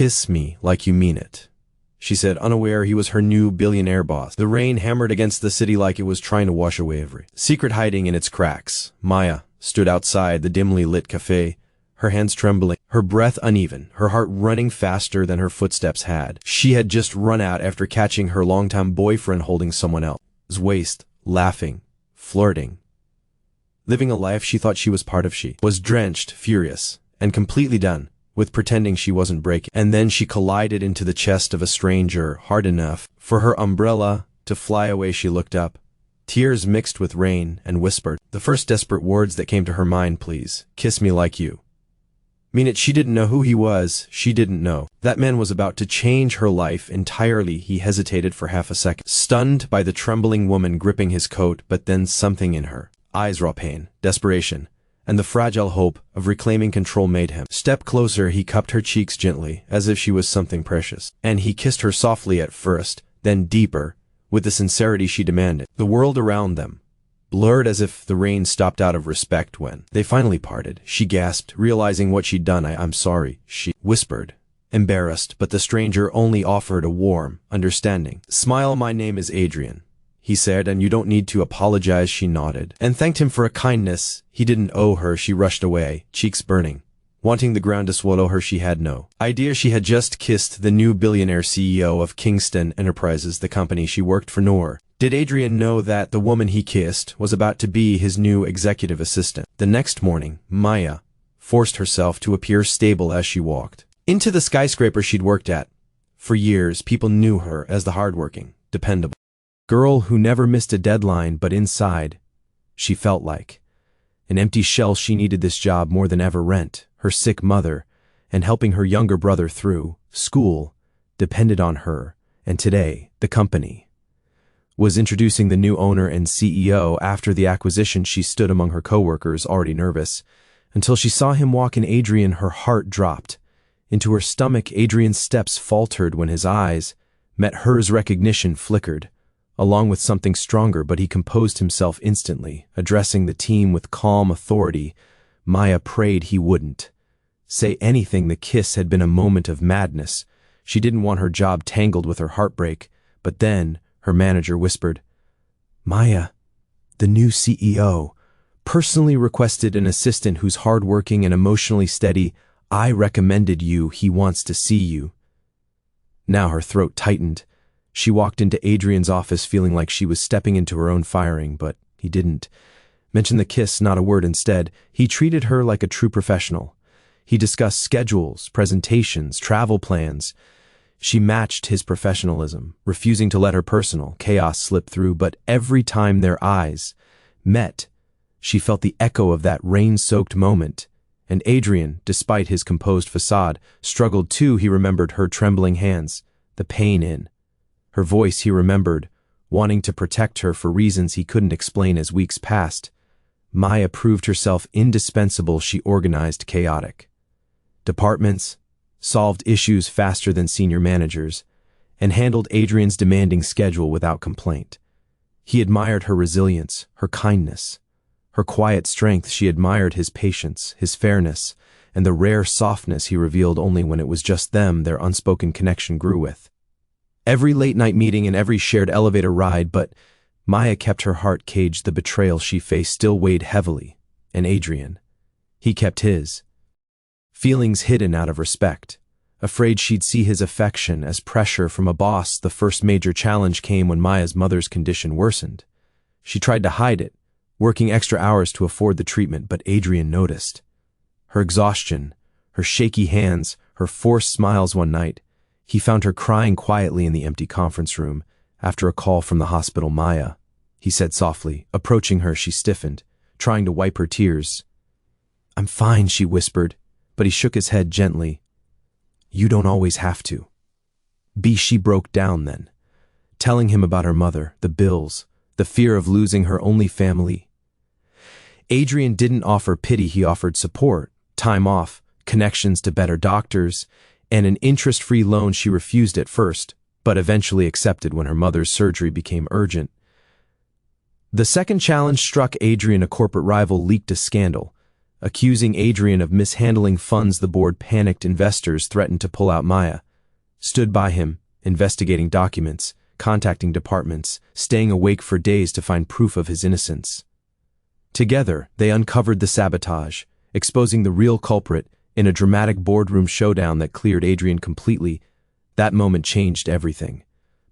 "Kiss me like you mean it," she said, unaware he was her new billionaire boss. The rain hammered against the city like it was trying to wash away every secret hiding in its cracks. Maya stood outside the dimly lit cafe, her hands trembling, her breath uneven, her heart running faster than her footsteps had. She had just run out after catching her longtime boyfriend holding someone else's waist, laughing, flirting, living a life she thought she was part of. She was drenched, furious, and completely done with pretending she wasn't breaking. And then she collided into the chest of a stranger hard enough for her umbrella to fly away. She looked up, tears mixed with rain, and whispered the first desperate words that came to her mind: "Please, kiss me like you mean it." She didn't know who he was. She didn't know that man was about to change her life entirely. He hesitated for half a second, stunned by the trembling woman gripping his coat, but then something in her eyes, raw pain, desperation, and the fragile hope of reclaiming control made him step closer. He cupped her cheeks gently, as if she was something precious, and he kissed her softly at first, then deeper, with the sincerity she demanded. The world around them blurred as if the rain stopped out of respect. When they finally parted, she gasped, realizing what she'd done. I'm sorry," she whispered, embarrassed, but the stranger only offered a warm, understanding smile. "My name is Adrian," he said, "and you don't need to apologize." She nodded and thanked him for a kindness he didn't owe her. She rushed away, cheeks burning, wanting the ground to swallow her. She had no idea she had just kissed the new billionaire CEO of Kingston Enterprises, the company she worked for. Nor did Adrian know that the woman he kissed was about to be his new executive assistant. The next morning, Maya forced herself to appear stable as she walked into the skyscraper she'd worked at. For years, people knew her as the hardworking, dependable girl who never missed a deadline, but inside, she felt like an empty shell. She needed this job more than ever. Rent, her sick mother, and helping her younger brother through school depended on her. And today, the company was introducing the new owner and CEO. After the acquisition, she stood among her coworkers, already nervous, until she saw him walk in. Adrian, her heart dropped into her stomach. Adrian's steps faltered when his eyes met hers. Recognition flickered, along with something stronger, but he composed himself instantly, addressing the team with calm authority. Maya prayed he wouldn't say anything. The kiss had been a moment of madness. She didn't want her job tangled with her heartbreak. But then her manager whispered, "Maya, the new CEO, personally requested an assistant who's hardworking and emotionally steady. I recommended you. He wants to see you." Now her throat tightened. She walked into Adrian's office feeling like she was stepping into her own firing, but he didn't mention the kiss, not a word. Instead, he treated her like a true professional. He discussed schedules, presentations, travel plans. She matched his professionalism, refusing to let her personal chaos slip through. But every time their eyes met, she felt the echo of that rain-soaked moment. And Adrian, despite his composed facade, struggled too. He remembered her trembling hands, the pain in her voice. He remembered wanting to protect her for reasons he couldn't explain. As weeks passed, Maya proved herself indispensable. She organized chaotic departments, solved issues faster than senior managers, and handled Adrian's demanding schedule without complaint. He admired her resilience, her kindness, her quiet strength. She admired his patience, his fairness, and the rare softness he revealed only when it was just them. Their unspoken connection grew with every late-night meeting and every shared elevator ride. But Maya kept her heart caged. The betrayal she faced still weighed heavily, and Adrian, he kept his feelings hidden out of respect, afraid she'd see his affection as pressure from a boss. The first major challenge came when Maya's mother's condition worsened. She tried to hide it, working extra hours to afford the treatment, but Adrian noticed her exhaustion, her shaky hands, her forced smiles. One night, he found her crying quietly in the empty conference room after a call from the hospital. "Maya," he said softly. Approaching her, she stiffened, trying to wipe her tears. "I'm fine," she whispered, but he shook his head gently. "You don't always have to be." She broke down then, telling him about her mother, the bills, the fear of losing her only family. Adrian didn't offer pity. He offered support, time off, connections to better doctors, and an interest-free loan. She refused at first, but eventually accepted when her mother's surgery became urgent. The second challenge struck Adrian. A corporate rival leaked a scandal accusing Adrian of mishandling funds. The board panicked. Investors threatened to pull out. Maya stood by him, investigating documents, contacting departments, staying awake for days to find proof of his innocence. Together, they uncovered the sabotage, exposing the real culprit in a dramatic boardroom showdown that cleared Adrian completely. That moment changed everything.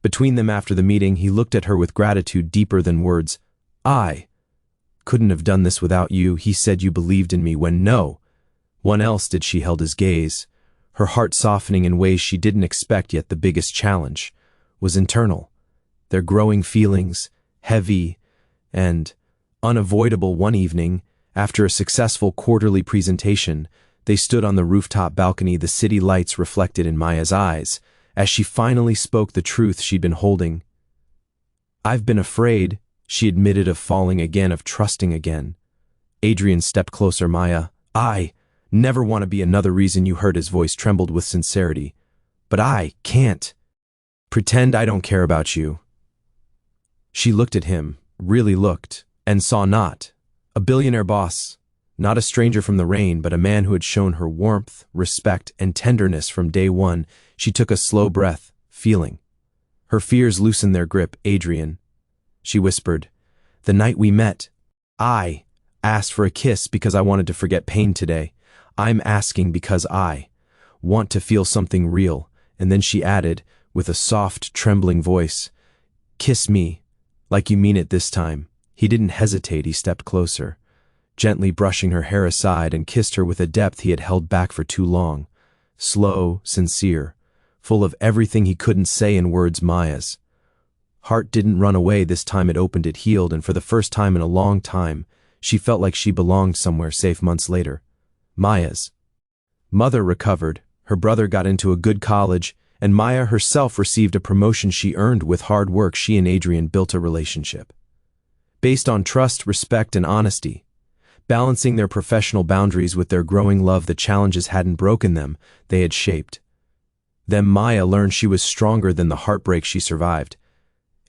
Between them after the meeting, he looked at her with gratitude deeper than words. "I couldn't have done this without you," he said. "You believed in me when no one else did." She held his gaze, her heart softening in ways she didn't expect. Yet the biggest challenge was internal. Their growing feelings, heavy and unavoidable. One evening, after a successful quarterly presentation, they stood on the rooftop balcony. The city lights reflected in Maya's eyes as she finally spoke the truth she'd been holding. "I've been afraid," she admitted, "of falling again, of trusting again." Adrian stepped closer. "Maya, I never want to be another reason you hurt." His voice trembled with sincerity. "But I can't pretend I don't care about you." She looked at him, really looked, and saw not a billionaire boss, not a stranger from the rain, but a man who had shown her warmth, respect, and tenderness from day one. She took a slow breath, feeling her fears loosen their grip. "Adrian," she whispered, "the night we met, I asked for a kiss because I wanted to forget pain. Today, I'm asking because I want to feel something real." And then she added, with a soft, trembling voice, "Kiss me, like you mean it this time." He didn't hesitate. He stepped closer, gently brushing her hair aside, and kissed her with a depth he had held back for too long. Slow, sincere, full of everything he couldn't say in words. Maya's heart didn't run away this time. It opened, it healed, and for the first time in a long time, she felt like she belonged somewhere safe. Months later, Maya's mother recovered, her brother got into a good college, and Maya herself received a promotion she earned with hard work. She and Adrian built a relationship based on trust, respect, and honesty, balancing their professional boundaries with their growing love. The challenges hadn't broken them, they had shaped them. Maya learned she was stronger than the heartbreak she survived.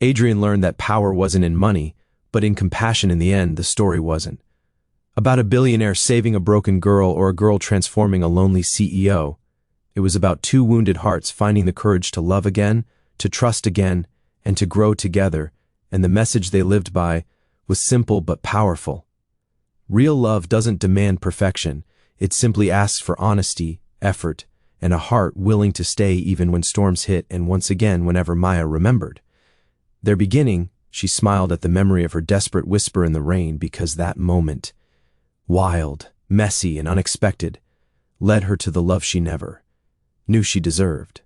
Adrian learned that power wasn't in money, but in compassion. In the end, the story wasn't about a billionaire saving a broken girl or a girl transforming a lonely CEO. It was about two wounded hearts finding the courage to love again, to trust again, and to grow together. And the message they lived by was simple but powerful. Real love doesn't demand perfection. It simply asks for honesty, effort, and a heart willing to stay even when storms hit. And once again, whenever Maya remembered their beginning, she smiled at the memory of her desperate whisper in the rain, because that moment, wild, messy, and unexpected, led her to the love she never knew she deserved.